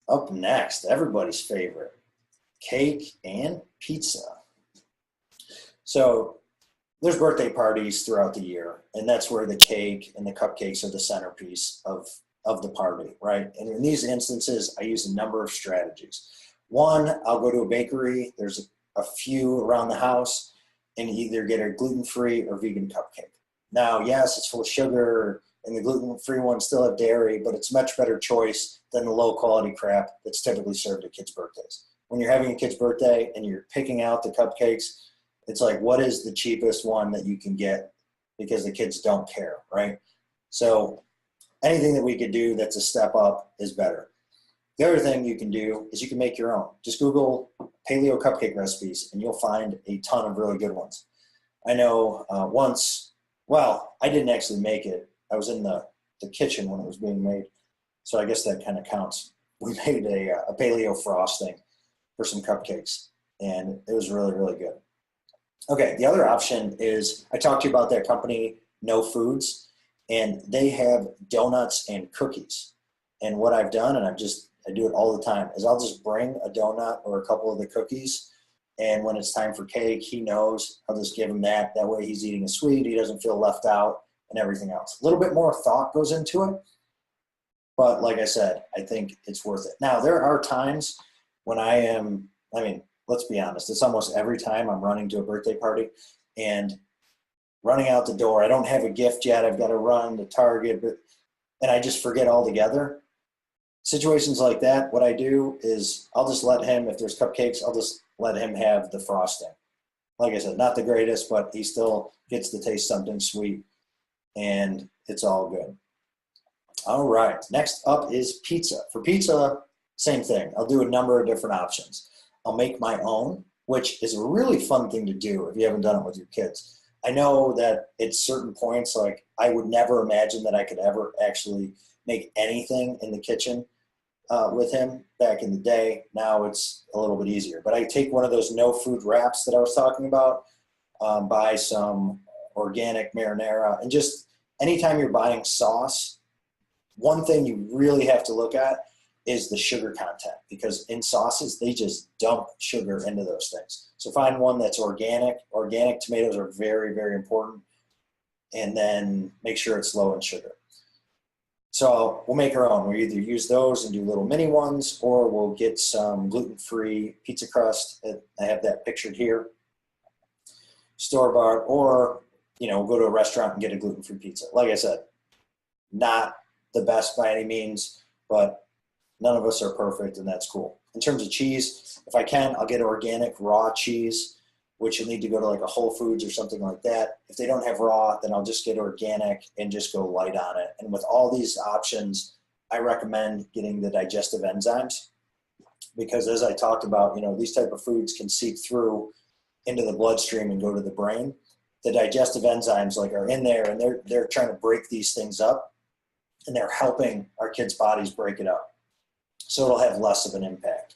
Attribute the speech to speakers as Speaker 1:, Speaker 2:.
Speaker 1: Up next, everybody's favorite, cake and pizza. So there's birthday parties throughout the year, and that's where the cake and the cupcakes are the centerpiece of the party, right? And in these instances, I use a number of strategies. One, I'll go to a bakery. There's a few around the house, and either get a gluten-free or vegan cupcake. Now, yes, it's full of sugar, and the gluten-free ones still have dairy, but it's a much better choice than the low-quality crap that's typically served at kids' birthdays. When you're having a kid's birthday and you're picking out the cupcakes, it's like, what is the cheapest one that you can get? Because the kids don't care, right? So anything that we could do that's a step up is better. The other thing you can do is you can make your own. Just Google paleo cupcake recipes, and you'll find a ton of really good ones. I know I didn't actually make it. I was in the kitchen when it was being made, so I guess that kind of counts. We made a paleo frosting for some cupcakes, and it was really, really good. Okay, the other option is I talked to you about that company, No Foods, and they have donuts and cookies. And what I've done, and I do it all the time, is I'll just bring a donut or a couple of the cookies, and when it's time for cake, he knows. I'll just give him that. That way he's eating a sweet, he doesn't feel left out, and everything else. A little bit more thought goes into it, but like I said, I think it's worth it. Now, there are times when let's be honest, it's almost every time I'm running to a birthday party and running out the door. I don't have a gift yet. I've got to run to Target, and I just forget altogether. Situations like that, what I do is I'll just let him, if there's cupcakes, I'll just let him have the frosting. Like I said, not the greatest, but he still gets to taste something sweet, and it's all good. All right, next up is pizza. For pizza, same thing. I'll do a number of different options. I'll make my own, which is a really fun thing to do if you haven't done it with your kids. I know that at certain points, like I would never imagine that I could ever actually make anything in the kitchen with him back in the day. Now it's a little bit easier. But I take one of those no food wraps that I was talking about, buy some organic marinara, and just anytime you're buying sauce, one thing you really have to look at is the sugar content, because in sauces, they just dump sugar into those things. So find one that's organic. Organic tomatoes are very, very important. And then make sure it's low in sugar. So we'll make our own. We either use those and do little mini ones, or we'll get some gluten-free pizza crust. I have that pictured here. Store-bought, or, we'll go to a restaurant and get a gluten-free pizza. Like I said, not the best by any means, but none of us are perfect, and that's cool. In terms of cheese, if I can, I'll get organic raw cheese, which you'll need to go to like a Whole Foods or something like that. If they don't have raw, then I'll just get organic and just go light on it. And with all these options, I recommend getting the digestive enzymes, because as I talked about, these type of foods can seep through into the bloodstream and go to the brain. The digestive enzymes are in there, and they're trying to break these things up, and they're helping our kids' bodies break it up. So it'll have less of an impact.